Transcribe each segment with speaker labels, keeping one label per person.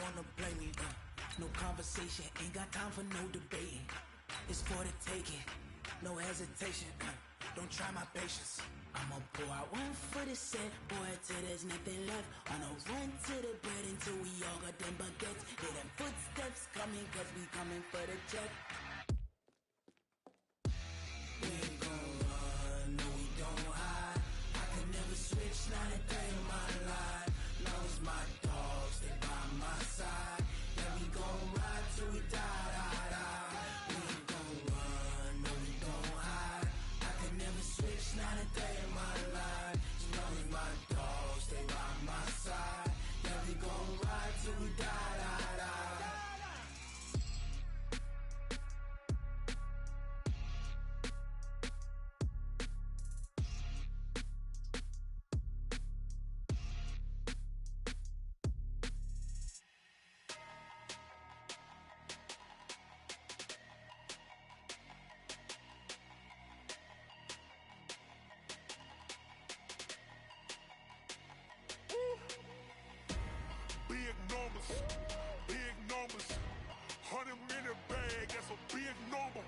Speaker 1: wanna play me. No conversation, ain't got time for no debating. It's for the taking, no hesitation. Don't try my patience. I'ma pour out one for the set, boy, till there's nothing left. On a run to the bread until we all got them baguettes. Hear them footsteps coming, cause we coming for the check. We ain't gon' run, no we don't hide. I can never switch, not a day in my life. Long as my dogs, they by my side. Yeah, we gon' ride till we die, die, die. We ain't gon' run, no we don't hide. I can never switch, not a day in my life. As long as my dogs, they by my side. Yeah, we gon' ride till we die, die, die.
Speaker 2: Big numbers, 100 in a bag, that's a big number.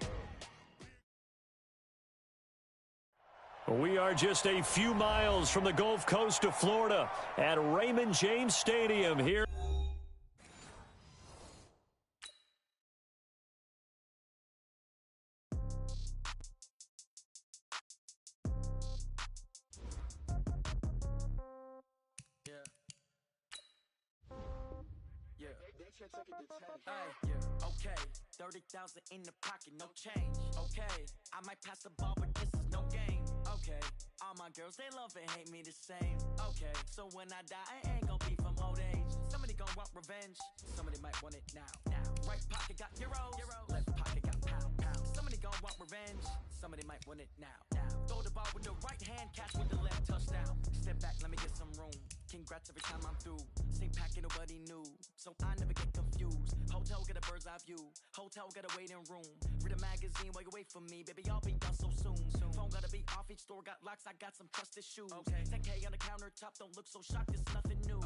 Speaker 3: We are just a few miles from the Gulf Coast of Florida at Raymond James Stadium here.
Speaker 1: Okay, 30,000 in the pocket, no change. Okay, I might pass the ball, but this is no game. Okay, all my girls, they love and hate me the same. Okay, so when I die, I ain't gon' be from old age. Somebody gon' want revenge, somebody might want it now. Right pocket got euros, left pocket got pound. Somebody gon' want revenge, somebody might want it now. Throw the ball with the right hand, catch with the left, touchdown. Step back, let me get some room. Congrats every time I'm through. Same packet, nobody knew, so I never get confused. Hotel get a bird's eye view. Hotel got a waiting room. Read a magazine while you wait for me, baby. I'll be done so soon. Phone gotta be off. Each store got locks. I got some trusted shoes. 10K on the countertop. Don't look so shocked. It's nothing new.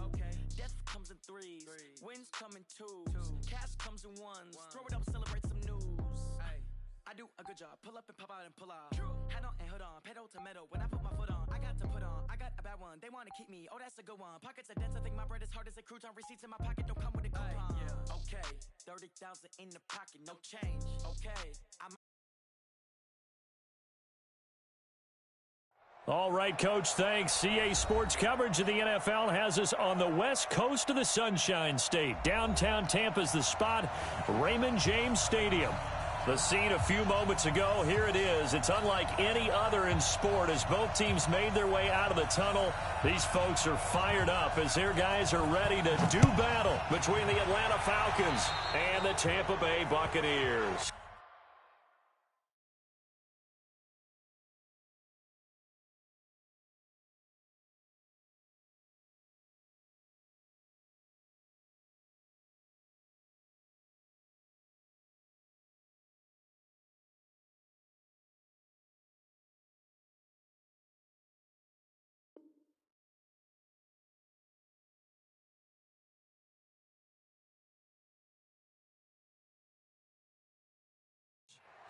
Speaker 1: Death comes in threes. Wins come in twos. Cash comes in ones. Throw it up, celebrate some news. I do a good job. Pull up and pop out and pull out. Head on and hood on. Pedal to metal. When I put my foot on, I got to put on. I got a bad one. They want to keep me. Oh, that's a good one. Pockets are dense. I think my bread is hard as a crouton. Receipts in my pocket don't come with a coupon. Okay, 30,000 in the pocket, no change. Okay, I'm.
Speaker 3: All right, Coach, thanks. CA Sports coverage of the NFL has us on the west coast of the Sunshine State. Downtown Tampa's the spot, Raymond James Stadium. The scene a few moments ago, here it is. It's unlike any other in sport as both teams made their way out of the tunnel. These folks are fired up as their guys are ready to do battle between the Atlanta Falcons and the Tampa Bay Buccaneers.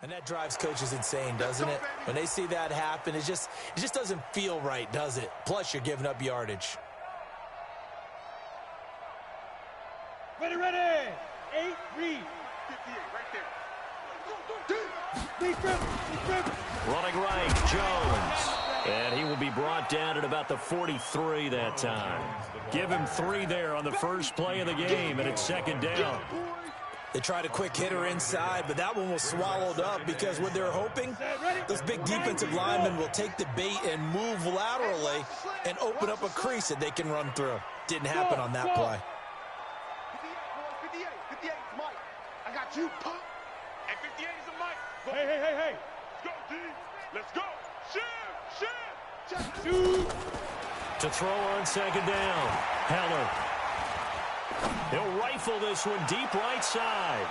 Speaker 4: And that drives coaches insane, doesn't it? When they see that happen, it just doesn't feel right, does it? Plus, you're giving up yardage.
Speaker 5: Ready, ready. 8, read.
Speaker 2: 58, right there.
Speaker 3: Running right, Jones. And he will be brought down at about the 43 that time. Give him 3 there on the first play of the game, and it's second down.
Speaker 4: They tried a quick hitter inside, but that one was swallowed up because what they're hoping, those big defensive linemen will take the bait and move laterally and open up a crease that they can run through. Didn't happen on that play.
Speaker 2: 58 is Mike. I got you, pop. And 58 is a Mike. Go.
Speaker 5: Hey.
Speaker 2: Let's go, D. Let's go. Shit.
Speaker 5: Shoot.
Speaker 3: To throw on second down, Heller. He'll rifle this one deep right side.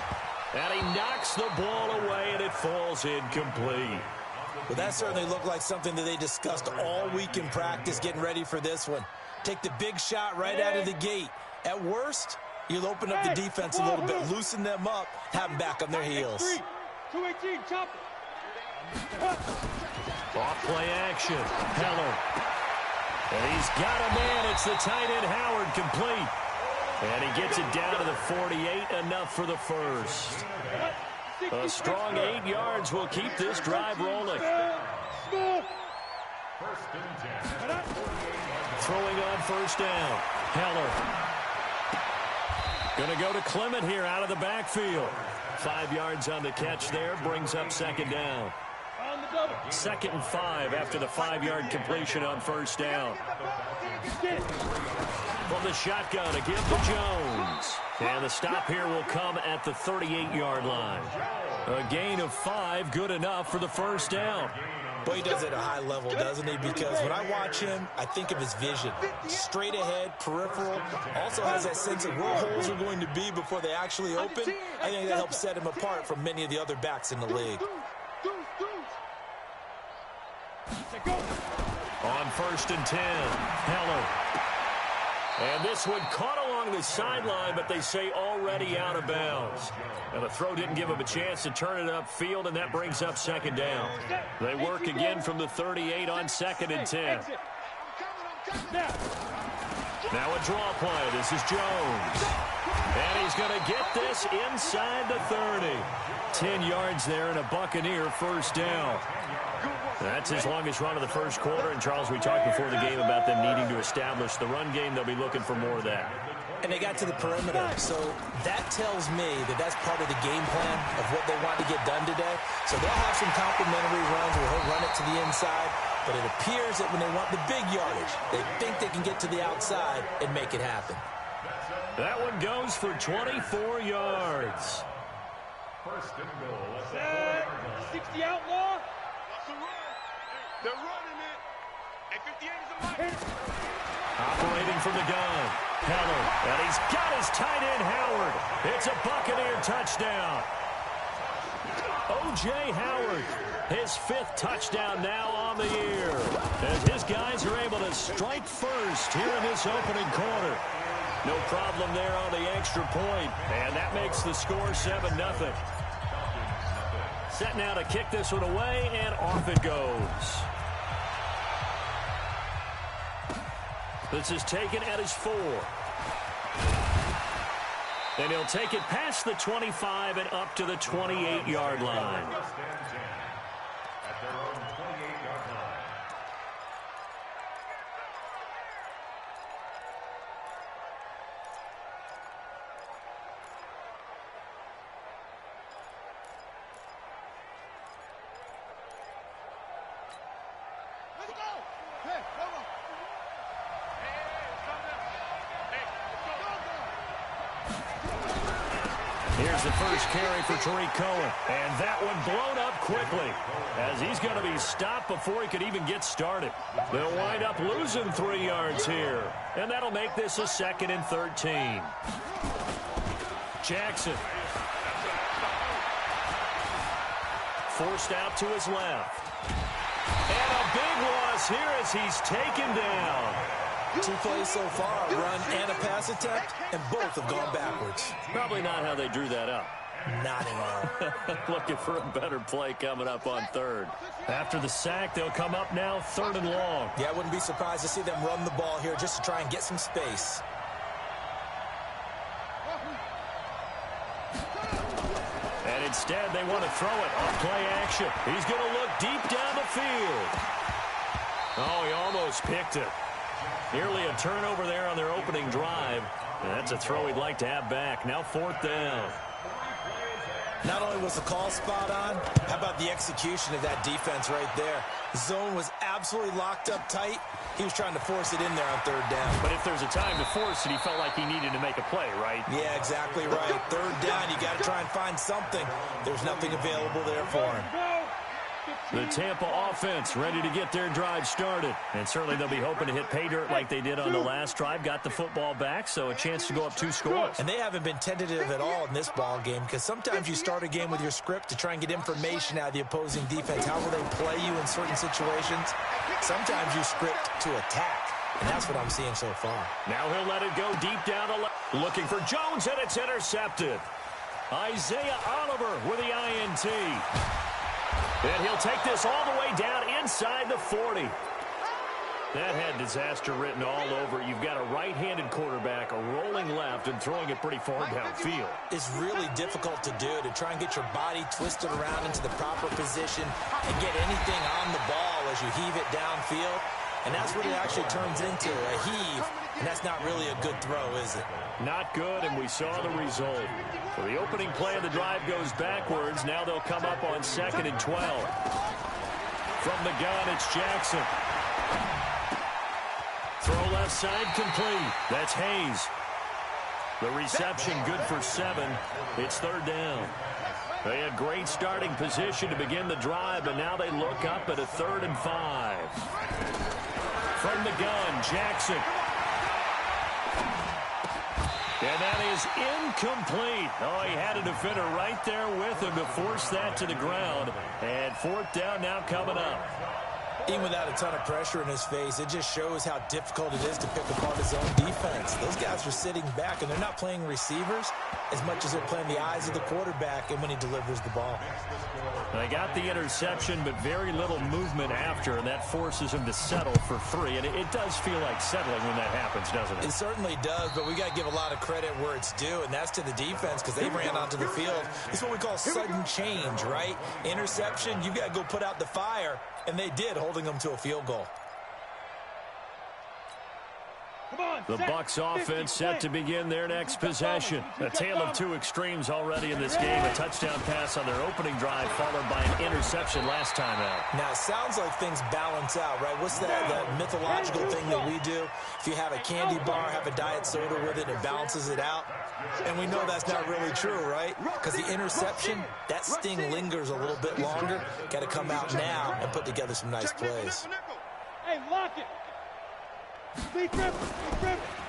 Speaker 3: And he knocks the ball away, and it falls incomplete.
Speaker 4: Well, that certainly looked like something that they discussed all week in practice getting ready for this one. Take the big shot right out of the gate. At worst, You'll open up the defense a little bit, loosen them up, have them back on their heels.
Speaker 5: 218, chop it.
Speaker 3: Off play action. Heller. And he's got a man. It's the tight end Howard, complete. And he gets it down to the 48, enough for the first. A strong 8 yards will keep this drive rolling. Throwing on first down. Heller. Going to go to Clement here out of the backfield. 5 yards on the catch there, brings up second down. 2nd and 5 after the 5-yard completion on first down. From the shotgun, a give to Jones. And the stop here will come at the 38-yard line. A gain of 5, good enough for the first down.
Speaker 4: Boy, he does it at a high level, doesn't he? Because when I watch him, I think of his vision. Straight ahead, peripheral. Also has that sense of where holes are going to be before they actually open. I think that helps set him apart from many of the other backs in the league.
Speaker 3: On 1st and 10, Heller. And this one caught along the sideline, but they say already out of bounds. And the throw didn't give him a chance to turn it upfield, and that brings up second down. They work again from the 38 on 2nd and 10. Now a draw play. This is Jones. And he's going to get this inside the 30. 10 yards there and a Buccaneer first down. That's his longest run of the first quarter. And, Charles, we talked before the game about them needing to establish the run game. They'll be looking for more of that.
Speaker 4: And they got to the perimeter. So that tells me that that's part of the game plan of what they want to get done today. So they'll have some complimentary runs where he'll run it to the inside. But it appears that when they want the big yardage, they think they can get to the outside and make it happen.
Speaker 3: That one goes for 24 yards.
Speaker 5: First and goal. 60 outlaw.
Speaker 2: They're running it. And 58 is a mic.
Speaker 3: Operating from the gun. Heller. And he's got his tight end, Howard. It's a Buccaneer touchdown. O.J. Howard, his 5th touchdown now on the year, as his guys are able to strike first here in this opening quarter. No problem there on the extra point, and that makes the score 7-0. Set now to kick this one away, and off it goes. This is taken at his 4. And he'll take it past the 25 and up to the 28-yard line. Here's the first carry for Tariq Cohen. And that one blown up quickly, as he's going to be stopped before he could even get started. They'll wind up losing 3 yards here. And that'll make this a 2nd and 13. Jackson. Forced out to his left. And a big loss here as he's taken down.
Speaker 4: 2 plays so far, a run and a pass attempt, and both have gone backwards.
Speaker 3: Probably not how they drew that up.
Speaker 4: Not at all.
Speaker 3: Looking for a better play coming up on 3rd. After the sack, they'll come up now 3rd and long.
Speaker 4: Yeah, I wouldn't be surprised to see them run the ball here just to try and get some space.
Speaker 3: And instead, they want to throw it on play action. He's going to look deep down the field. Oh, he almost picked it. Nearly a turnover there on their opening drive. And that's a throw he'd like to have back. Now 4th down.
Speaker 4: Not only was the call spot on, how about the execution of that defense right there? The zone was absolutely locked up tight. He was trying to force it in there on 3rd down.
Speaker 3: But if there's a time to force it, he felt like he needed to make a play, right?
Speaker 4: Yeah, exactly right. 3rd down, you got to try and find something. There's nothing available there for him.
Speaker 3: The Tampa offense ready to get their drive started. And certainly they'll be hoping to hit pay dirt like they did on the last drive. Got the football back, so a chance to go up 2 scores.
Speaker 4: And they haven't been tentative at all in this ball game, because sometimes you start a game with your script to try and get information out of the opposing defense. How will they play you in certain situations? Sometimes you script to attack. And that's what I'm seeing so far.
Speaker 3: Now he'll let it go deep down the left. Looking for Jones, and it's intercepted. Isaiah Oliver with the INT. And he'll take this all the way down inside the 40. That had disaster written all over. You've got a right-handed quarterback rolling left and throwing it pretty far downfield.
Speaker 4: It's really difficult to do, to try and get your body twisted around into the proper position and get anything on the ball as you heave it downfield. And that's what it actually turns into, a heave. And that's not really a good throw, is it?
Speaker 3: Not good, and we saw the result. So the opening play of the drive goes backwards. Now they'll come up on 2nd and 12. From the gun, it's Jackson. Throw left side complete. That's Hayes. The reception good for 7. It's 3rd down. They had great starting position to begin the drive, and now they look up at a 3rd and 5. From the gun, Jackson. And that is incomplete. Oh, he had a defender right there with him to force that to the ground. And 4th down now coming up.
Speaker 4: Even without a ton of pressure in his face, it just shows how difficult it is to pick apart his own defense. Those guys are sitting back, and they're not playing receivers as much as they're playing the eyes of the quarterback and when he delivers the ball.
Speaker 3: They got the interception, but very little movement after, and that forces him to settle for 3. And it does feel like settling when that happens, doesn't it?
Speaker 4: It certainly does, but we got to give a lot of credit where it's due, and that's to the defense because they ran onto the field. It's what we call sudden change, right? Interception, you got to go put out the fire, and they did, holding them to a field goal.
Speaker 3: The Bucs offense set to begin their next possession. A tale of two extremes already in this game. A touchdown pass on their opening drive followed by an interception last time out.
Speaker 4: Now, it sounds like things balance out, right? What's that mythological thing that we do? If you have a candy bar, have a diet soda with it, it balances it out. And we know that's not really true, right? Because the interception, that sting lingers a little bit longer. Got to come out now and put together some nice plays.
Speaker 5: Hey, lock it.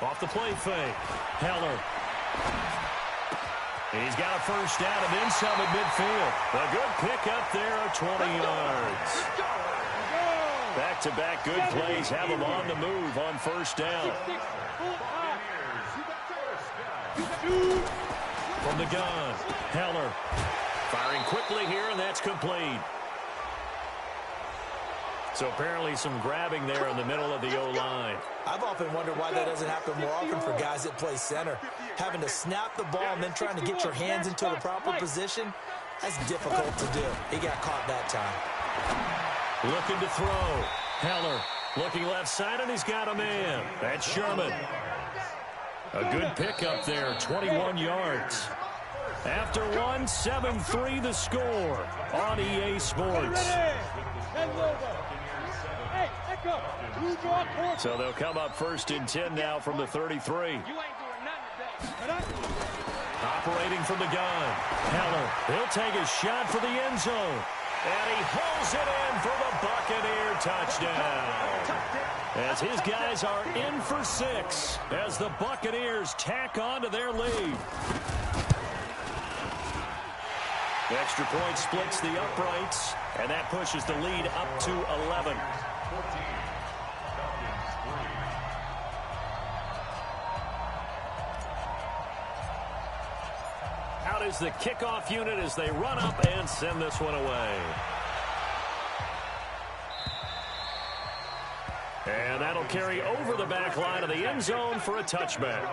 Speaker 3: Off the play fake. Heller. He's got a first down and then some at midfield. A good pickup there of 20 yards. Back-to-back good plays have him on the move on first down. From the gun, Heller. Firing quickly here, and that's complete. So apparently some grabbing there in the middle of the O-line.
Speaker 4: I've often wondered why that doesn't happen more often for guys that play center. Having to snap the ball and then trying to get your hands into the proper position, that's difficult to do. He got caught that time.
Speaker 3: Looking to throw. Heller looking left side, and he's got a man. That's Sherman. A good pickup there, 21 yards. After one, 7-3 the score on EA Sports. So they'll come up 1st and 10 now from the 33. Operating from the gun. Heller, he'll take a shot for the end zone. And he hauls it in for the Buccaneer touchdown. As his guys are in for 6 as the Buccaneers tack on to their lead. The extra point splits the uprights, and that pushes the lead up to 11. Out is the kickoff unit as they run up and send this one away. And that'll carry over the back line of the end zone for a touchback.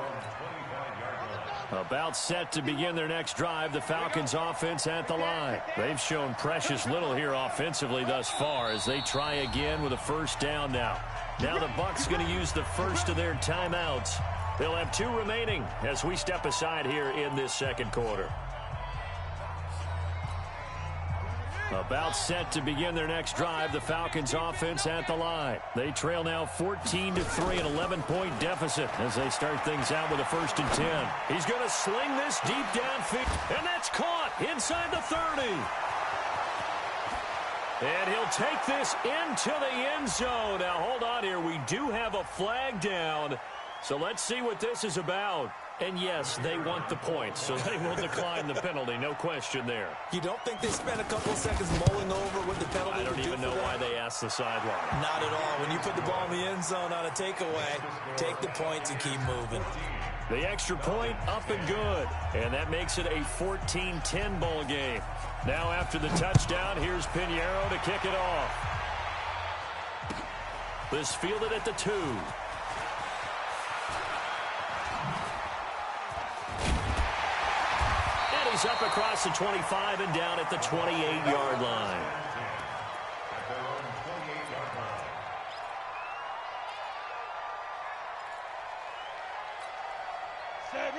Speaker 3: About set to begin their next drive, the Falcons offense at the line. They've shown precious little here offensively thus far as they try again with a first down now. Now the Bucs going to use the first of their timeouts. They'll have 2 remaining as we step aside here in this second quarter. About set to begin their next drive, the Falcons offense at the line. They trail now 14-3, an 11-point deficit as they start things out with a 1st and 10. He's going to sling this deep downfield, and that's caught inside the 30. And he'll take this into the end zone. Now, hold on here. We do have a flag down, so let's see what this is about. And yes, they want the points, so they will decline the penalty. No question there.
Speaker 4: You don't think they spent a couple of seconds mulling over what the penalty
Speaker 3: I don't even know why they past the sideline.
Speaker 4: Not at all. When you put the ball in the end zone on a takeaway, take the points and keep moving.
Speaker 3: The extra point up and good. And that makes it a 14-10 ball game. Now after the touchdown, here's Pinheiro to kick it off. This fielded at the 2. And he's up across the 25 and down at the 28-yard line.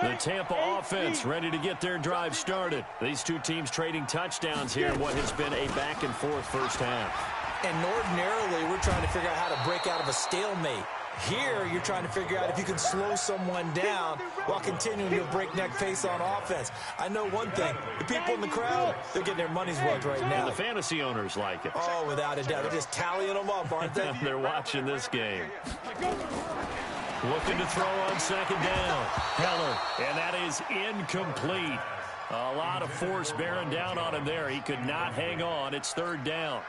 Speaker 3: The Tampa offense ready to get their drive started. These two teams trading touchdowns here in what has been a back-and-forth first half.
Speaker 4: And ordinarily, we're trying to figure out how to break out of a stalemate. Here, you're trying to figure out if you can slow someone down while continuing your breakneck pace on offense. I know one thing. The people in the crowd, they're getting their money's worth right now.
Speaker 3: And the fantasy owners like it.
Speaker 4: Oh, without a doubt. They're just tallying them up, aren't they?
Speaker 3: They're watching this game. Looking to throw on second down. Heller, and that is incomplete. A lot of force bearing down on him there. He could not hang on. It's third down.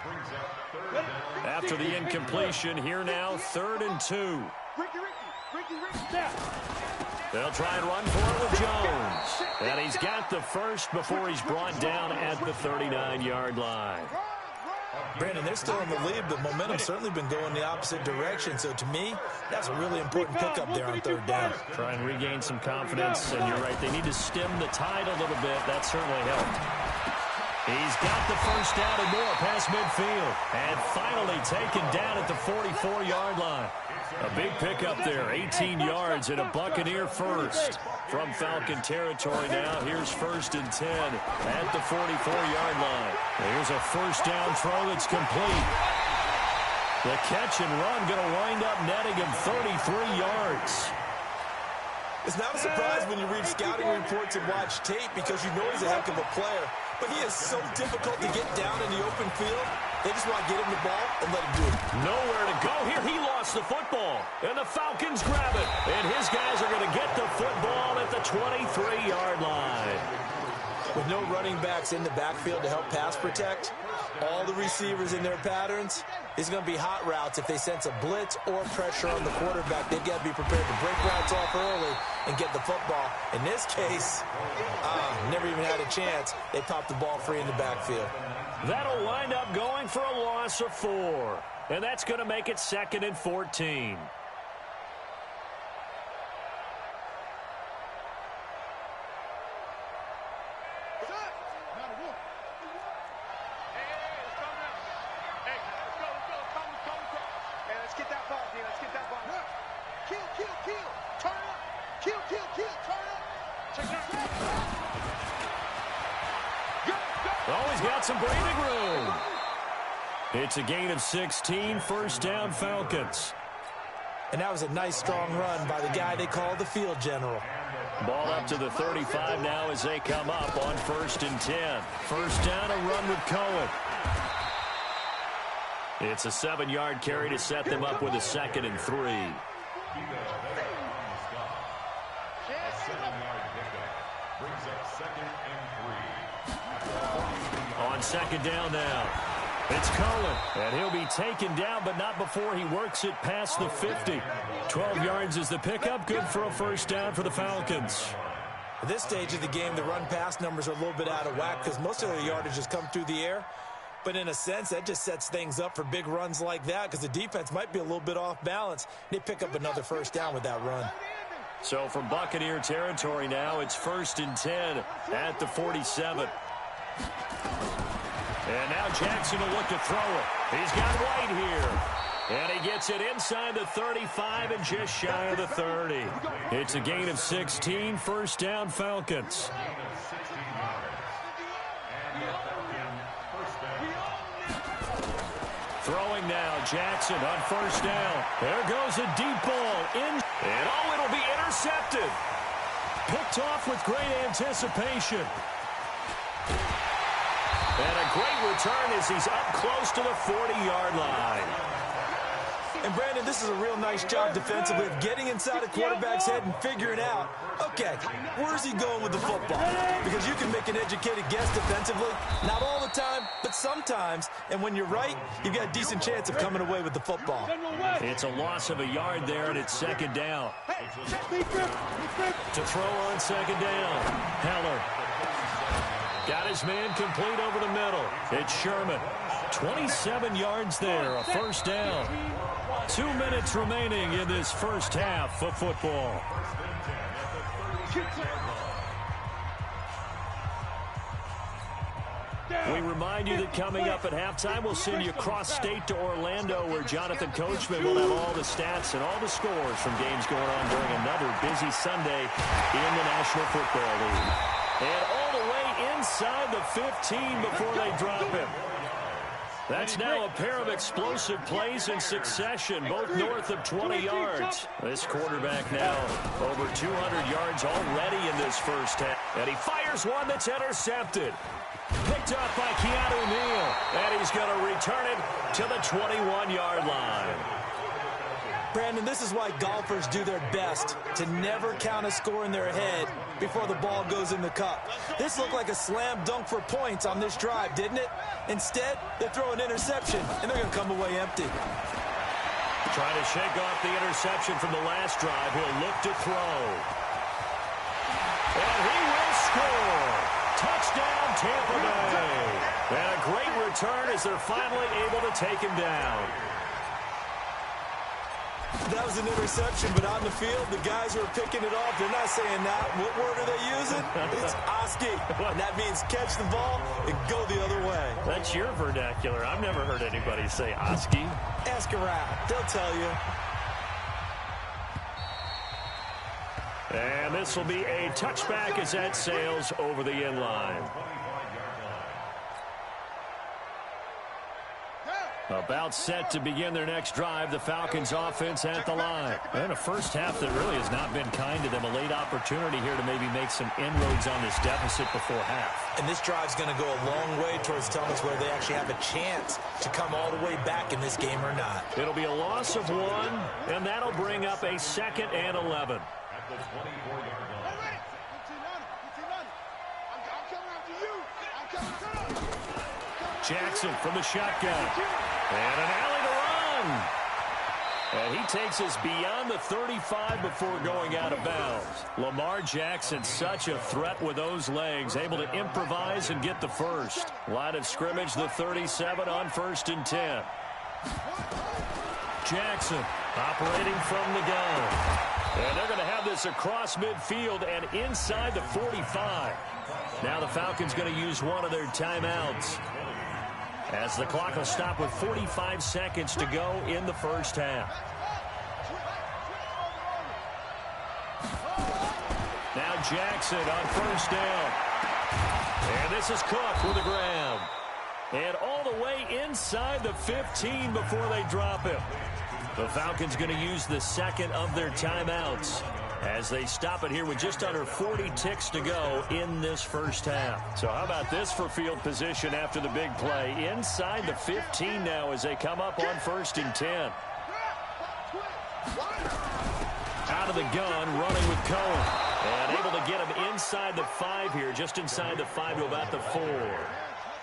Speaker 3: After the incompletion, here now, 3rd and 2. They'll try and run for it with Jones. And he's got the first before he's brought down at the 39-yard line.
Speaker 4: Brandon, they're still in the lead, but momentum's certainly been going the opposite direction. So to me, that's a really important pickup there on 3rd down.
Speaker 3: Try and regain some confidence, and you're right. They need to stem the tide a little bit. That certainly helped. He's got the first down and more past midfield. And finally taken down at the 44-yard line. A big pickup there, 18 yards and a Buccaneer first. From Falcon territory now, here's 1st and 10 at the 44-yard line. Here's a first down throw that's complete. The catch and run going to wind up netting him 33 yards.
Speaker 4: It's not a surprise when you read scouting reports and watch tape because you know he's a heck of a player. But he is so difficult to get down in the open field. They just want to get him the ball and let him do it.
Speaker 3: Nowhere to go here. He lost the football. And the Falcons grab it. And his guys are going to get the football at the 23-yard line.
Speaker 4: With no running backs in the backfield to help pass protect, all the receivers in their patterns, it's going to be hot routes if they sense a blitz or pressure on the quarterback. They've got to be prepared to break routes off early and get the football. In this case, never even had a chance. They popped the ball free in the backfield.
Speaker 3: That'll wind up going for a loss of 4. And that's going to make it 2nd and 14. Always got some breathing room. It's a gain of 16, 1st down Falcons.
Speaker 4: And that was a nice, strong run by the guy they call the field general.
Speaker 3: Ball up to the 35 now as they come up on 1st and 10. First down, a run with Cohen. It's a 7-yard carry to set them up with a 2nd and 3. On 2nd down now. It's Cohen, and he'll be taken down, but not before he works it past the 50. 12 yards is the pickup, good for a first down for the Falcons.
Speaker 4: At this stage of the game, the run-pass numbers are a little bit out of whack because most of their yardage has come through the air. But in a sense, that just sets things up for big runs like that because the defense might be a little bit off balance. They pick up another first down with that run.
Speaker 3: So from Buccaneer territory now, it's 1st and 10 at the 47. And now Jackson will look to throw it. He's got White here. And he gets it inside the 35 and just shy of the 30. It's a gain of 16, first down Falcons. Throwing now, Jackson on first down. There goes a deep ball in. And oh, it'll be intercepted. Picked off with great anticipation. And a great return as he's up close to the 40-yard line.
Speaker 4: And, Brandon, this is a real nice job defensively of getting inside a quarterback's head and figuring out, okay, where's he going with the football? Because you can make an educated guess defensively, not all the time, but sometimes. And when you're right, you've got a decent chance of coming away with the football.
Speaker 3: It's a loss of a yard there, and it's second down. To throw on second down, Heller. Got his man complete over the middle. It's Sherman. 27 yards there, a first down. 2 minutes remaining in this first half of football. We remind you that coming up at halftime, we'll send you cross-state to Orlando, where Jonathan Coachman will have all the stats and all the scores from games going on during another busy Sunday in the National Football League. And all the way inside the 15 before they drop him. That's now a pair of explosive plays in succession, both north of 20 yards. This quarterback now over 200 yards already in this first half. And he fires one that's intercepted. Picked up by Keanu Neal. And he's going to return it to the 21-yard line.
Speaker 4: Brandon, this is why golfers do their best to never count a score in their head before the ball goes in the cup. This looked like a slam dunk for points on this drive, didn't it? Instead, they throw an interception, and they're going to come away empty.
Speaker 3: Trying to shake off the interception from the last drive. He'll look to throw. And he will score. Touchdown, Tampa Bay. And a great return as they're finally able to take him down.
Speaker 4: That was an interception, but on the field, the guys who are picking it off, they're not saying that. What word are they using? It's Oski. And that means catch the ball and go the other way.
Speaker 3: That's your vernacular. I've never heard anybody say Oski.
Speaker 4: Ask around. They'll tell you.
Speaker 3: And this will be a touchback as that sails over the end line. About set to begin their next drive, the Falcons offense at the line. And a first half that really has not been kind to them. A late opportunity here to maybe make some inroads on this deficit before half.
Speaker 4: And this drive's going to go a long way towards telling us whether they actually have a chance to come all the way back in this game or not.
Speaker 3: It'll be a loss of 1, and that'll bring up a 2nd and 11. Jackson from the shotgun. And an alley to run. And he takes us beyond the 35 before going out of bounds. Lamar Jackson, such a threat with those legs, able to improvise and get the first. Line of scrimmage, the 37 on 1st and 10. Jackson operating from the gun. And they're going to have this across midfield and inside the 45. Now the Falcons going to use one of their timeouts, as the clock will stop with 45 seconds to go in the first half. Now Jackson on 1st down. And this is Cook with a grab. And all the way inside the 15 before they drop him. The Falcons going to use the 2nd of their timeouts as they stop it here with just under 40 ticks to go in this first half. So how about this for field position after the big play? Inside the 15 now as they come up on 1st and 10. Out of the gun, running with Cohen. And able to get him inside the 5 here, just inside the 5 to about the 4.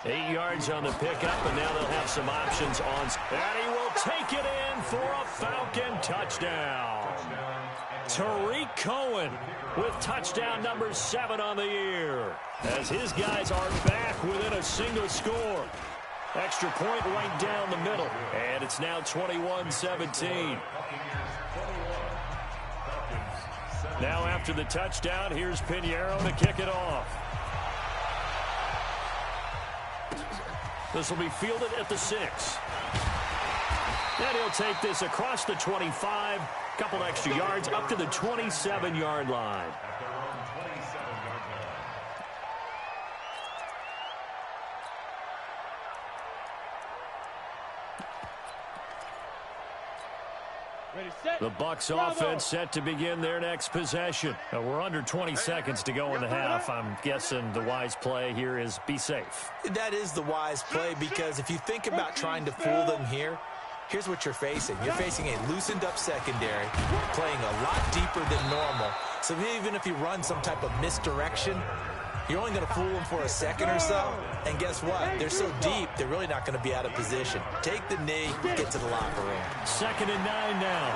Speaker 3: 8 yards on the pickup, and now they'll have some options on. And he will take it in for a Falcon touchdown. Tariq Cohen with touchdown number 7 on the year, as his guys are back within a single score. Extra point right down the middle, and it's now 21-17. Now after the touchdown, here's Pinheiro to kick it off. This will be fielded at the 6. And he'll take this across the 25, couple extra yards up to the 27-yard line. The Bucs offense set to begin their next possession. Now we're under 20 seconds to go in the half. I'm guessing the wise play here is be safe.
Speaker 4: That is the wise play, because if you think about trying to fool them here, Here's what you're facing. You're facing a loosened-up secondary, playing a lot deeper than normal. So even if you run some type of misdirection, you're only going to fool them for a second or so. And guess what? They're so deep, they're really not going to be out of position. Take the knee, get to the locker room.
Speaker 3: 2nd and 9 now.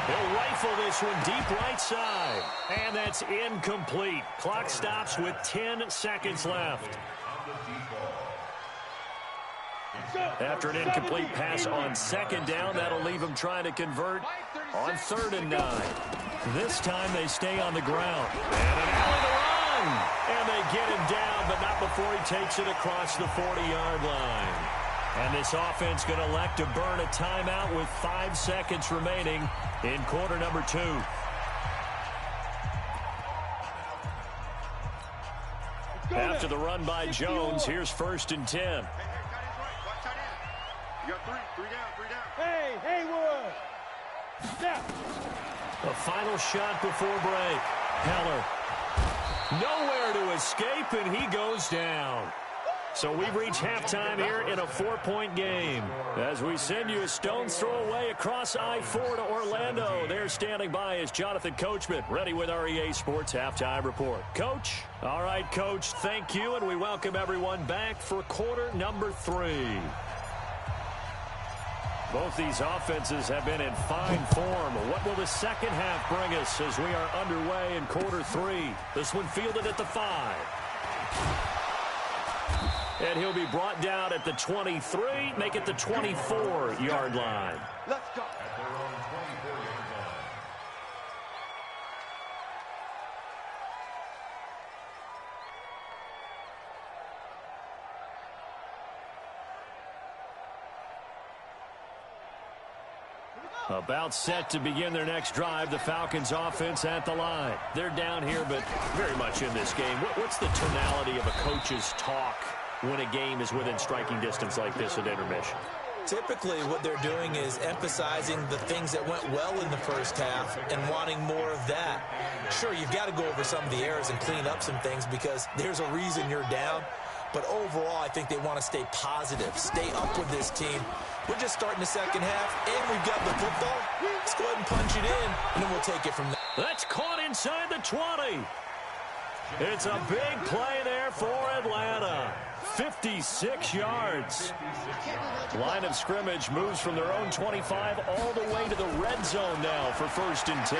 Speaker 3: They'll rifle this one deep right side. And that's incomplete. Clock stops with 10 seconds left. After an incomplete pass on 2nd down, that'll leave them trying to convert on 3rd and 9. This time they stay on the ground. And an alley to run. And they get him down, but not before he takes it across the 40-yard line. And this offense going to elect to burn a timeout with 5 seconds remaining in quarter number 2. After the run by Jones, here's 1st and 10.
Speaker 5: You got three down. Hey, Haywood! Step!
Speaker 3: A final shot before break. Heller. Nowhere to escape, and he goes down. So we've reached halftime here in a 4-point game. As we send you a stone's throw away across I-4 to Orlando. There standing by is Jonathan Coachman, ready with our EA Sports Halftime Report. Coach? All right, Coach, thank you, and we welcome everyone back for quarter number 3. Both these offenses have been in fine form. What will the second half bring us as we are underway in quarter 3? This one fielded at the 5. And he'll be brought down at the 23, make it the 24-yard line.
Speaker 5: Let's go.
Speaker 3: About set to begin their next drive, the Falcons offense at the line. They're down here, but very much in this game. What's the tonality of a coach's talk when a game is within striking distance like this at intermission?
Speaker 4: Typically, what they're doing is emphasizing the things that went well in the first half and wanting more of that. Sure, you've got to go over some of the errors and clean up some things because there's a reason you're down. But overall, I think they want to stay positive, stay up with this team. We're just starting the second half, and we've got the football. Let's go ahead and punch it in, and then we'll take it from there.
Speaker 3: That's caught inside the 20. It's a big play there for Atlanta. 56 yards. Line of scrimmage moves from their own 25 all the way to the red zone now for 1st and 10.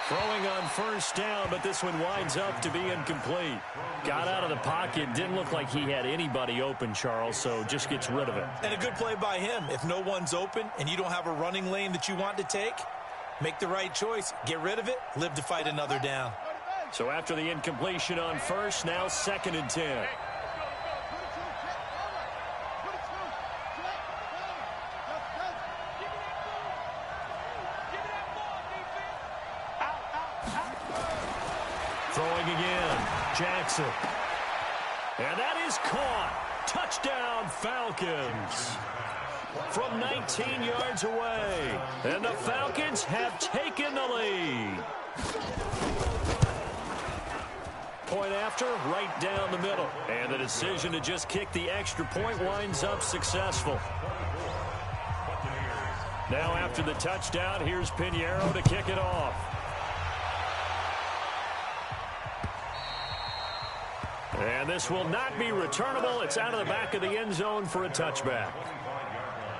Speaker 3: Throwing on 1st down, but this one winds up to be incomplete. Got out of the pocket. Didn't look like he had anybody open, Charles, so just gets rid of it.
Speaker 4: And a good play by him. If no one's open and you don't have a running lane that you want to take, make the right choice. Get rid of it. Live to fight another down.
Speaker 3: So after the incompletion on 1st, now 2nd and 10. Throwing again, Jackson. And that is caught. Touchdown, Falcons. From 19 yards away. And the Falcons have taken the lead. Point after, right down the middle. And the decision to just kick the extra point winds up successful. Now after the touchdown, here's Pinheiro to kick it off. And this will not be returnable. It's out of the back of the end zone for a touchback.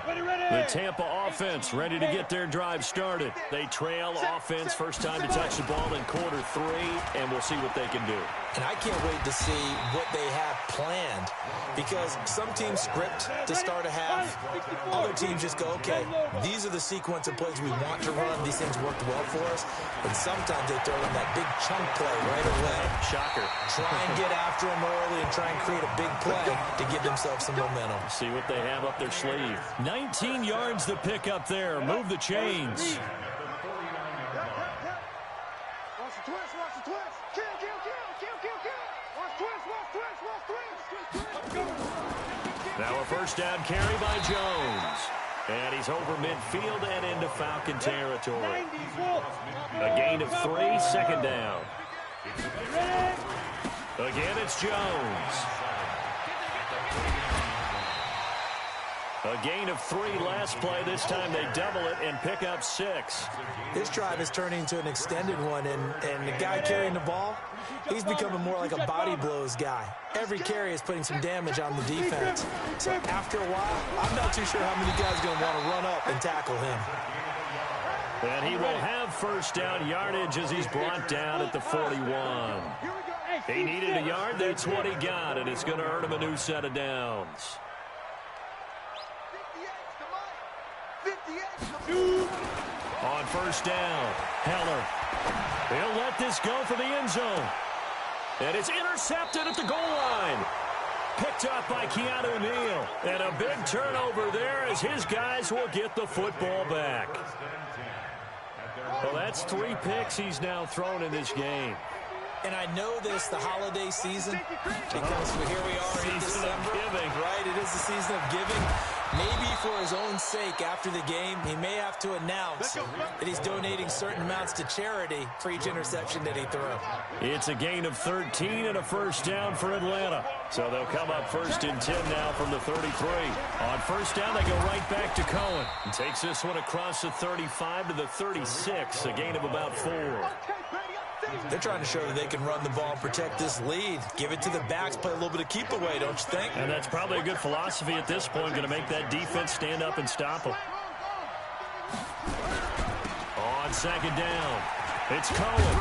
Speaker 3: The Tampa offense ready to get their drive started. They trail offense, first time to touch the ball in quarter 3, and we'll see what they can do.
Speaker 4: And I can't wait to see what they have planned because some teams script to start a half. Other teams just go, okay, these are the sequence of plays we want to run. These things worked well for us. And sometimes they throw in that big chunk play right away.
Speaker 3: Shocker.
Speaker 4: Try and get after them early and try and create a big play to give themselves some momentum.
Speaker 3: See what they have up their sleeve. 19 yards to pick up there. Move the chains.
Speaker 5: Watch the twist, watch the twist. Kill. Watch twist.
Speaker 3: Now a first down carry by Jones. And he's over midfield and into Falcon territory. A gain of 3, 2nd down. Again, it's Jones. A gain of 3 last play. This time they double it and pick up 6.
Speaker 4: This drive is turning into an extended one, and the guy carrying the ball, he's becoming more like a body blows guy. Every carry is putting some damage on the defense. So after a while, I'm not too sure how many guys are going to want to run up and tackle him.
Speaker 3: And he will have first down yardage as he's brought down at the 41. He needed a yard. That's what he got, and it's going to earn him a new set of downs. On first down, Heller. He'll let this go for the end zone. And it's intercepted at the goal line. Picked up by Keanu Neal. And a big turnover there as his guys will get the football back. Well, that's 3 picks he's now thrown in this game.
Speaker 4: And I know this, the holiday season, because here we are in December. Right, it is the season of giving. Maybe for his own sake, after the game, he may have to announce that he's donating certain amounts to charity for each interception that he throws.
Speaker 3: It's a gain of 13 and a first down for Atlanta. So they'll come up first and 10 now from the 33. On first down, they go right back to Cohen. And takes this one across the 35 to the 36, a gain of about 4.
Speaker 4: They're trying to show that they can run the ball and protect this lead. Give it to the backs, play a little bit of keep away, don't you think?
Speaker 3: And that's probably a good philosophy at this point, going to make that defense stand up and stop them. On second down, it's Cohen.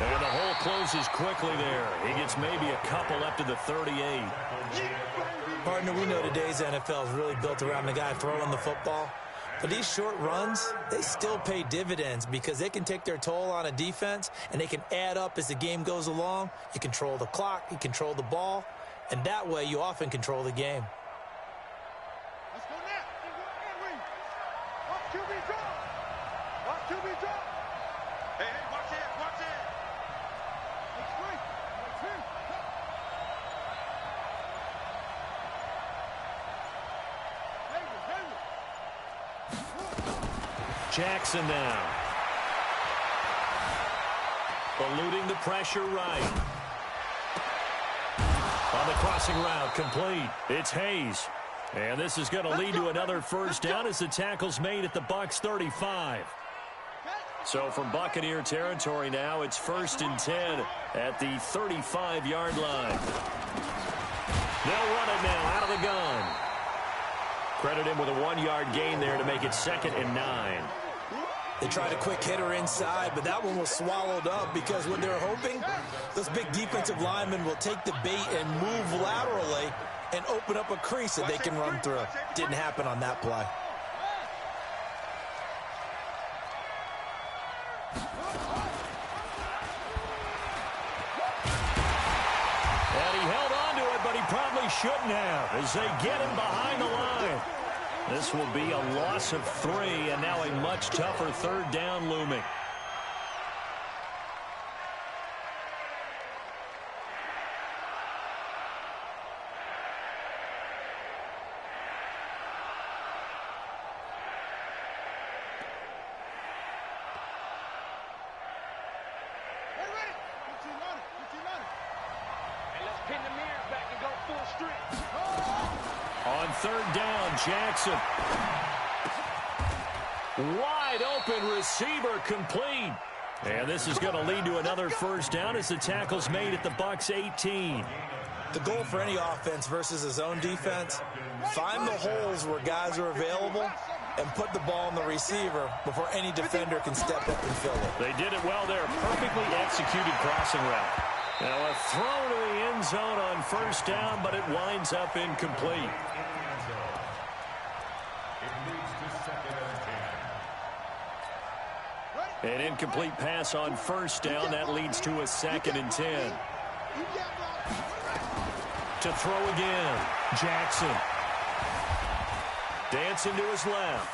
Speaker 3: And the hole closes quickly there. He gets maybe a couple up to the 38.
Speaker 4: Partner, we know today's NFL is really built around the guy throwing the football. But these short runs, they still pay dividends because they can take their toll on a defense and they can add up as the game goes along. You control the clock, you control the ball, and that way you often control the game.
Speaker 5: Let's go now. Watch QB drop. Watch QB drop. Hey, watch it, watch it.
Speaker 3: Jackson now. Eluding the pressure right. On the crossing route, complete. It's Hayes. And this is going to lead to another first down as the tackle's made at the Bucs 35. So from Buccaneer territory now, it's first and 10 at the 35-yard line. They'll run it now out of the gun. Credit him with a 1-yard gain there to make it 2nd and 9.
Speaker 4: They tried a quick hitter inside, but that one was swallowed up because what they're hoping, those big defensive linemen will take the bait and move laterally and open up a crease that they can run through. Didn't happen on that play.
Speaker 3: And he held on to it, but he probably shouldn't have as they get him behind the line. This will be a loss of 3, and now a much tougher 3rd down looming. On 3rd down, Jackson. Wide open receiver complete. And this is going to lead to another first down as the tackle's made at the Bucs 18.
Speaker 4: The goal for any offense versus his own defense, find the holes where guys are available and put the ball in the receiver before any defender can step up and fill it.
Speaker 3: They did it well there. Perfectly executed crossing route. Now a throw to the end zone on first down, but it winds up incomplete. An incomplete pass on first down. That leads to a 2nd and 10. To throw again. Jackson. Dancing to his left.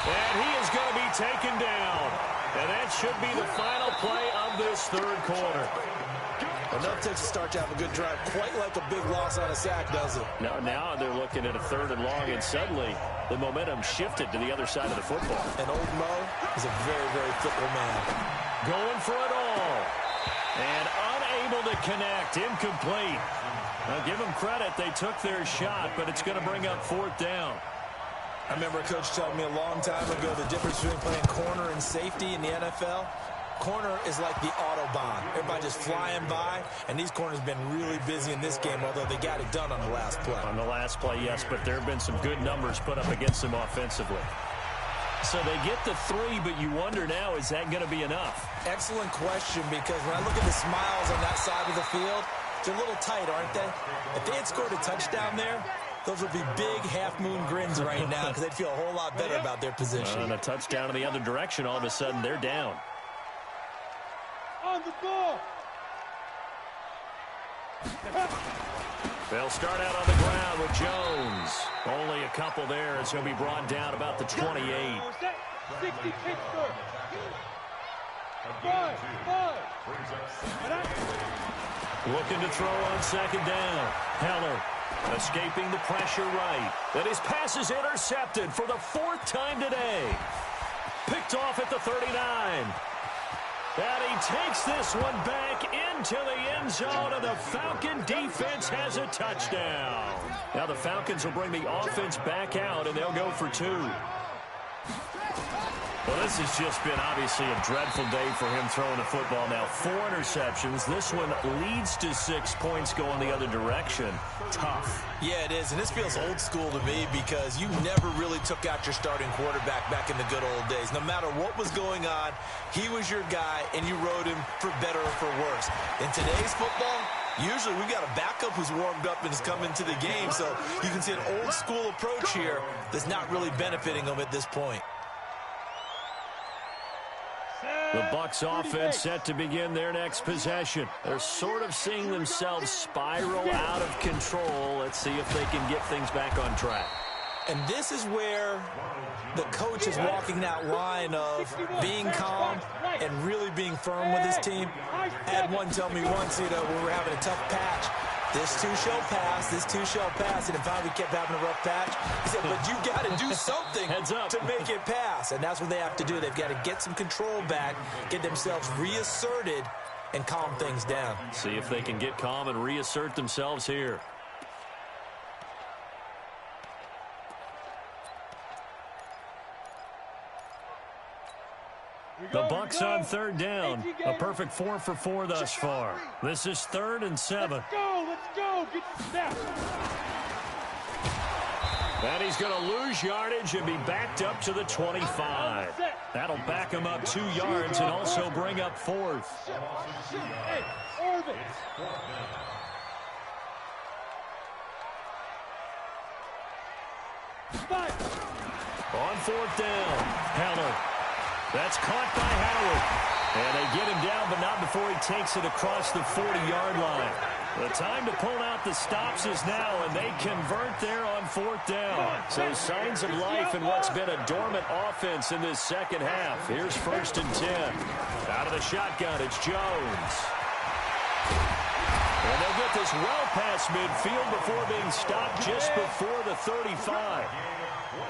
Speaker 3: And he is going to be taken down. And that should be the final play of this 3rd quarter.
Speaker 4: Enough to start to have a good drive, quite like a big loss on a sack, does it?
Speaker 3: Now they're looking at a 3rd and long, and suddenly the momentum shifted to the other side of the football.
Speaker 4: And old Mo is a very, very fickle man.
Speaker 3: Going for it all. And unable to connect. Incomplete. Now, give them credit. They took their shot, but it's going to bring up 4th down.
Speaker 4: I remember a coach telling me a long time ago the difference between playing corner and safety in the NFL. Corner is like the Autobahn. Everybody just flying by, and these corners have been really busy in this game, although they got it done on the last play.
Speaker 3: On the last play, yes, but there have been some good numbers put up against them offensively. So they get the 3, but you wonder now, is that going to be enough?
Speaker 4: Excellent question, because when I look at the smiles on that side of the field, they're a little tight, aren't they? If they had scored a touchdown there, those would be big half-moon grins right now because they'd feel a whole lot better about their position.
Speaker 3: And a touchdown in the other direction, all of a sudden they're down.
Speaker 5: On the ball.
Speaker 3: They'll start out on the ground with Jones. Only a couple there as he'll be brought down about the 28.
Speaker 5: 60 Pittsburgh. 5.
Speaker 3: Looking to throw on 2nd down. Heller escaping the pressure right. And his pass is intercepted for the 4th time today. Picked off at the 39. And he takes this one back into the end zone, and the Falcon defense has a touchdown. Now the Falcons will bring the offense back out, and they'll go for 2. Well, this has just been obviously a dreadful day for him throwing the football. Now 4 interceptions. This one leads to 6 points going the other direction. Tough.
Speaker 4: Yeah, it is, and this feels old school to me because you never really took out your starting quarterback back in the good old days. No matter what was going on, he was your guy, and you rode him for better or for worse. In today's football, usually we got a backup who's warmed up and has come into the game, so you can see an old school approach here that's not really benefiting them at this point.
Speaker 3: The Bucs offense set to begin their next possession. They're sort of seeing themselves spiral out of control. Let's see if they can get things back on track.
Speaker 4: And this is where the coach is walking that line of being calm and really being firm with his team. I had one tell me once, we were having a tough patch. This too shall pass, this too shall pass. And in fact, we kept having a rough patch. He said, but you got to do something to make it pass. And that's what they have to do. They've got to get some control back, get themselves reasserted, and calm things down.
Speaker 3: See if they can get calm and reassert themselves here. The Bucs on 3rd down. A perfect 4 for 4 thus far. This is 3rd and 7.
Speaker 5: Let's go. Get snapped.
Speaker 3: And he's going to lose yardage and be backed up to the 25. That'll back him up 2 yards and also bring up 4th.
Speaker 5: Hey, Orbit.
Speaker 3: On 4th down, Heller. That's caught by Howard. And they get him down, but not before he takes it across the 40-yard line. The time to pull out the stops is now, and they convert there on 4th down. So signs of life in what's been a dormant offense in this second half. Here's 1st and 10. Out of the shotgun, it's Jones. And they'll get this well past midfield before being stopped just before the 35.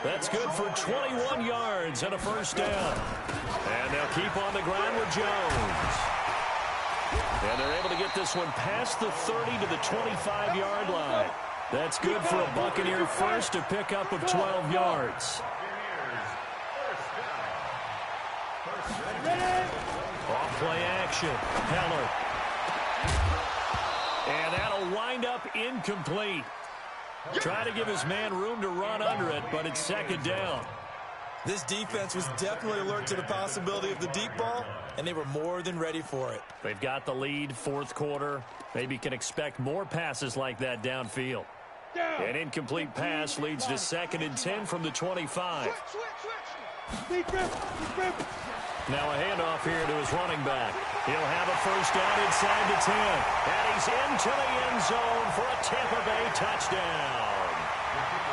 Speaker 3: That's good for 21 yards and a 1st down. And they'll keep on the ground with Jones. And they're able to get this one past the 30 to the 25-yard line. That's good for a Buccaneer first, a pickup of 12 yards. Off play action. Heller. And that'll wind up incomplete. Trying to give his man room to run under it, but it's 2nd down.
Speaker 4: This defense was definitely alert to the possibility of the deep ball, and they were more than ready for it.
Speaker 3: They've got the lead, 4th quarter. Maybe can expect more passes like that downfield. An incomplete pass leads to 2nd and 10 from the 25. Now a handoff here to his running back. He'll have a 1st down inside the 10. And he's into the end zone for a Tampa Bay touchdown.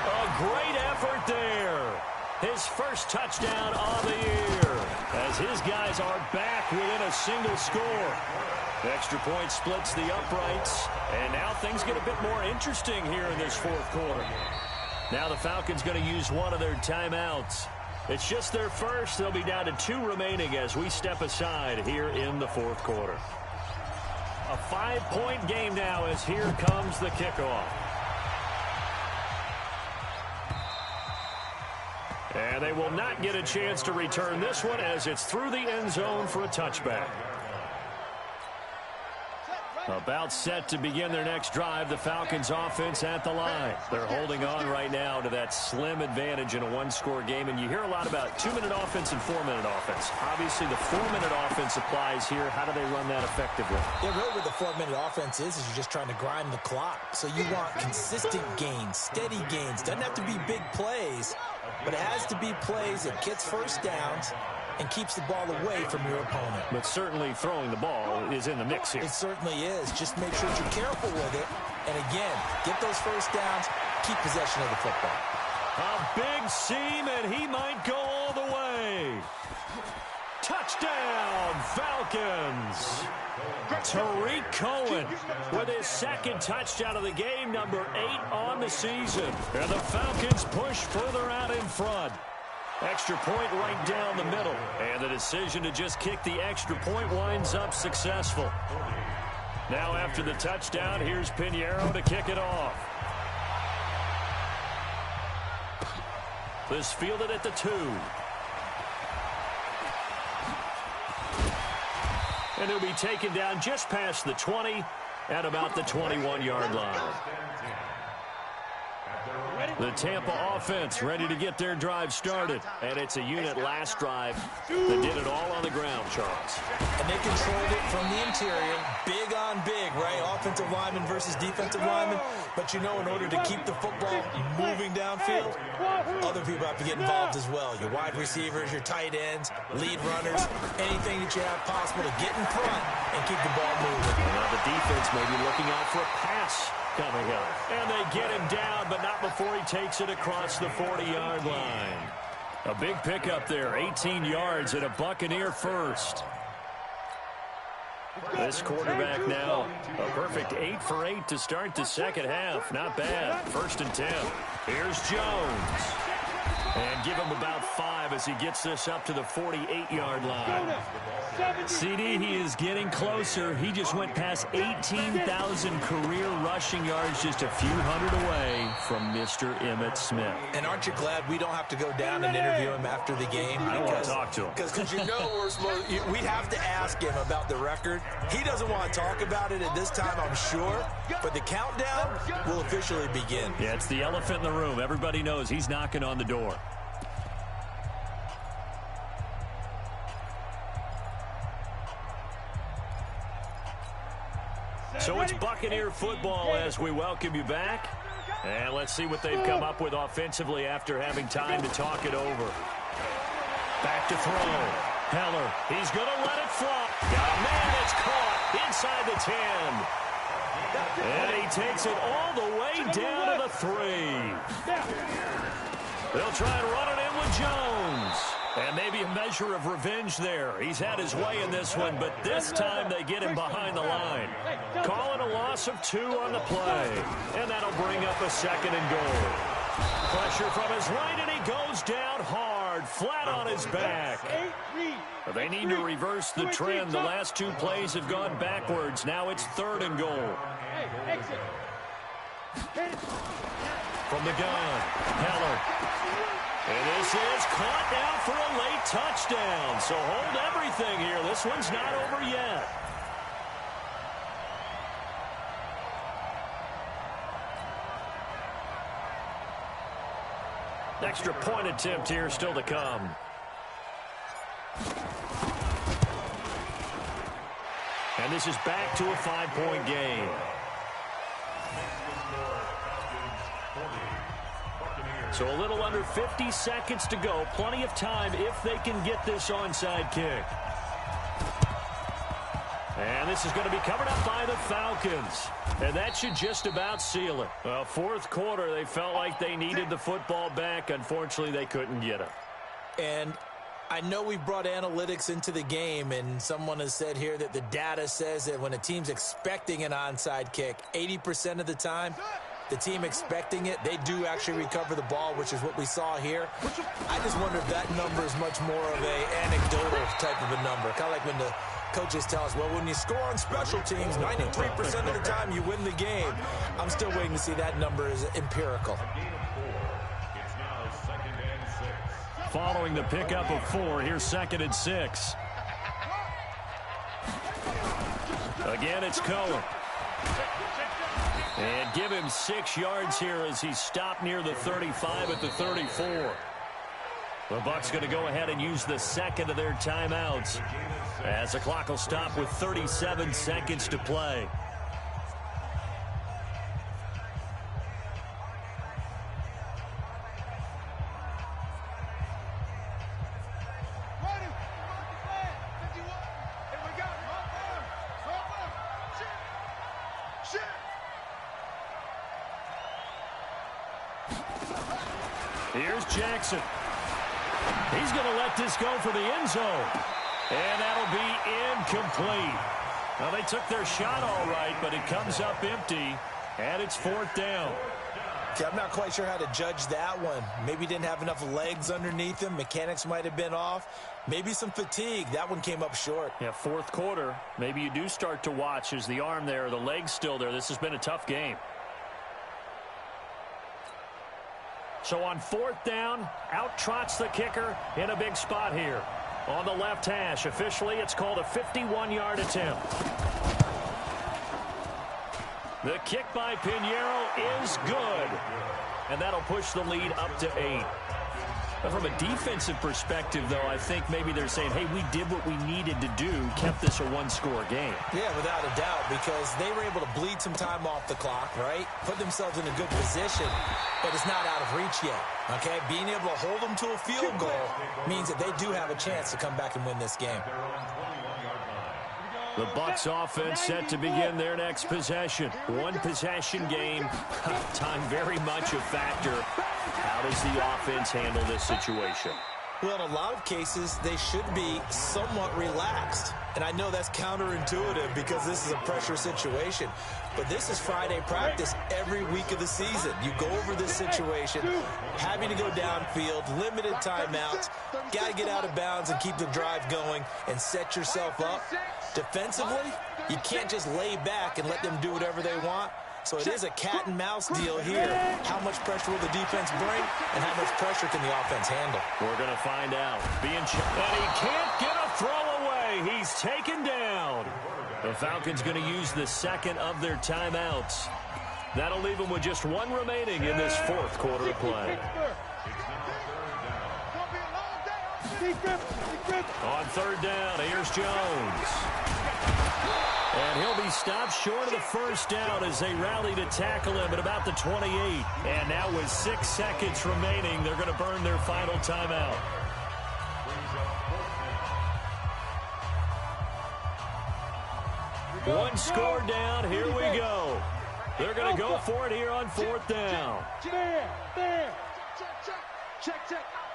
Speaker 3: A great effort there. His first touchdown of the year as his guys are back within a single score. Extra point splits the uprights, and now things get a bit more interesting here in this 4th quarter. Now the Falcons going to use one of their timeouts. It's just their first. They'll be down to 2 remaining as we step aside here in the 4th quarter. A 5-point game now as here comes the kickoff. And they will not get a chance to return this one as it's through the end zone for a touchback. About set to begin their next drive, the Falcons offense at the line. They're holding on right now to that slim advantage in a one-score game, and you hear a lot about 2-minute offense and 4-minute offense. Obviously, the 4-minute offense applies here. How do they run that effectively?
Speaker 4: Yeah, really what the 4-minute offense is you're just trying to grind the clock. So you want consistent gains, steady gains. Doesn't have to be big plays, but it has to be plays that gets first downs and keeps the ball away from your opponent.
Speaker 3: But certainly throwing the ball is in the mix here.
Speaker 4: It certainly is. Just make sure that you're careful with it. And again, get those first downs, keep possession of the football.
Speaker 3: A big seam, and he might go all the way. Touchdown, Falcons. Tariq Cohen with his second touchdown of the game, number 8 on the season. And the Falcons push further out in front. Extra point right down the middle. And the decision to just kick the extra point winds up successful. Now after the touchdown, here's Pinheiro to kick it off. This fielded at the 2. And he'll be taken down just past the 20 at about the 21-yard line. The Tampa offense ready to get their drive started. And it's a unit last drive that did it all on the ground, Charles.
Speaker 4: And they controlled it from the interior. Big on big, right? Offensive lineman versus defensive lineman. But you know, in order to keep the football moving downfield, other people have to get involved as well. Your wide receivers, your tight ends, lead runners, anything that you have possible to get in front and keep the ball moving.
Speaker 3: Now the defense may be looking out for a pass coming up. And they get him down, but not before he takes it across the 40-yard line. A big pickup there, 18 yards and a Buccaneer first. This quarterback now, a perfect 8 for 8 to start the second half. Not bad. 1st and 10. Here's Jones. And give him about 5 as he gets this up to the 48-yard line. CD, he is getting closer. He just went past 18,000 career rushing yards, just a few hundred away from Mr. Emmitt Smith.
Speaker 4: And aren't you glad we don't have to go down and interview him after the game?
Speaker 3: I don't want to talk to him.
Speaker 4: Because you know we'd have to ask him about the record. He doesn't want to talk about it at this time, I'm sure. But the countdown will officially begin.
Speaker 3: Yeah, it's the elephant in the room. Everybody knows he's knocking on the door. So it's Buccaneer football as we welcome you back. And let's see what they've come up with offensively after having time to talk it over. Back to throw. Heller, he's going to let it fly. Got a man that's caught inside the 10. And he takes it all the way down to the 3. They'll try and run it in with Jones. And maybe a measure of revenge there. He's had his way in this one, but this time they get him behind the line. Calling a loss of 2 on the play. And that'll bring up a 2nd and goal. Pressure from his right, and he goes down hard, flat on his back. They need to reverse the trend. The last 2 plays have gone backwards. Now it's 3rd and goal. From the gun, Heller. And this is caught now for a late touchdown. So hold everything here. This one's not over yet. Extra point attempt here still to come. And this is back to a 5-point game. So a little under 50 seconds to go. Plenty of time if they can get this onside kick. And this is going to be covered up by the Falcons. And that should just about seal it. Well, 4th quarter, they felt like they needed the football back. Unfortunately, they couldn't get it.
Speaker 4: And I know we brought analytics into the game, and someone has said here that the data says that when a team's expecting an onside kick, 80% of the time, the team expecting it, they do actually recover the ball, which is what we saw here. I just wonder if that number is much more of a anecdotal type of a number. Kind of like when the Coaches tell us, well, when you score on special teams, 93% of the time you win the game. I'm still waiting to see that number is empirical.
Speaker 3: Following the pickup of 4, here's 2nd and 6. Again, it's Cohen. And give him 6 yards here as he stopped near the 35 at the 34. The Bucs going to go ahead and use the 2nd of their timeouts as the clock will stop with 37 seconds to play. Here's Jackson. He's going to let this go for the end zone. And that'll be incomplete. Well, they took their shot all right, but it comes up empty, and it's 4th down.
Speaker 4: Okay, I'm not quite sure how to judge that one. Maybe didn't have enough legs underneath him. Mechanics might have been off. Maybe some fatigue. That one came up short.
Speaker 3: Yeah, 4th quarter. Maybe you do start to watch. Is the arm there, the leg's still there? This has been a tough game. So on 4th down, out trots the kicker in a big spot here. On the left hash, officially it's called a 51-yard attempt. The kick by Pinheiro is good. And that'll push the lead up to 8. But from a defensive perspective, though, I think maybe they're saying, hey, we did what we needed to do, kept this a 1-score game.
Speaker 4: Yeah, without a doubt, because they were able to bleed some time off the clock, right? Put themselves in a good position, but it's not out of reach yet, okay? Being able to hold them to a field goal means that they do have a chance to come back and win this game.
Speaker 3: The Bucs offense set to begin their next possession. 1-possession game. Time very much a factor. How does the offense handle this situation?
Speaker 4: Well, in a lot of cases, they should be somewhat relaxed. And I know that's counterintuitive because this is a pressure situation. But this is Friday practice every week of the season. You go over this situation, having to go downfield, limited timeouts, got to get out of bounds and keep the drive going and set yourself up. Defensively, you can't just lay back and let them do whatever they want. So it is a cat and mouse deal here. How much pressure will the defense bring, and how much pressure can the offense handle?
Speaker 3: We're going to find out. And he can't get a throw away. He's taken down. The Falcons going to use the 2nd of their timeouts. That'll leave them with just 1 remaining in this 4th quarter of play. On 3rd down, here's Jones. And he'll be stopped short of the 1st down as they rally to tackle him at about the 28. And now with 6 seconds remaining, they're going to burn their final timeout. One score down, here we go. They're going to go for it here on 4th down.
Speaker 5: There. Check.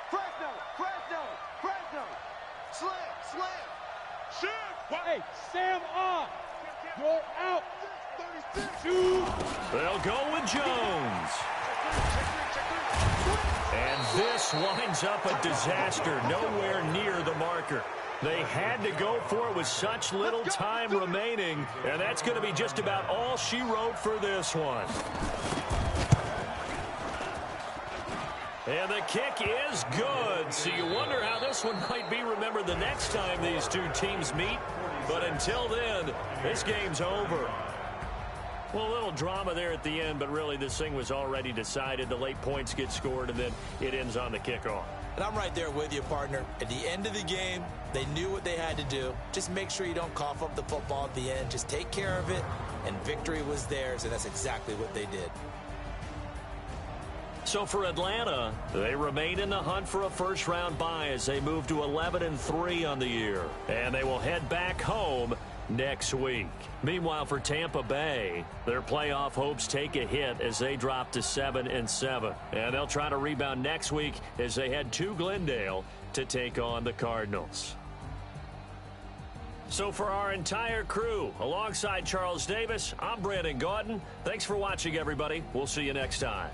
Speaker 5: Fresno. Slam. Shoot. Hey, Sam off. You're out. 32.
Speaker 3: They'll go with Jones. And this winds up a disaster. Nowhere near the marker. They had to go for it with such little time remaining, and that's going to be just about all she wrote for this one. And the kick is good, so you wonder how this one might be remembered the next time these two teams meet. But until then, this game's over. Well, a little drama there at the end, but really this thing was already decided. The late points get scored, and then it ends on the kickoff.
Speaker 4: And I'm right there with you, partner. At the end of the game, they knew what they had to do. Just make sure you don't cough up the football at the end. Just take care of it, and victory was theirs, and that's exactly what they did.
Speaker 3: So for Atlanta, they remain in the hunt for a first-round bye as they move to 11-3 on the year. And they will head back home next week. Meanwhile, for Tampa Bay, their playoff hopes take a hit as they drop to 7-7. And they'll try to rebound next week as they head to Glendale to take on the Cardinals. So for our entire crew, alongside Charles Davis, I'm Brandon Gaudin. Thanks for watching, everybody. We'll see you next time.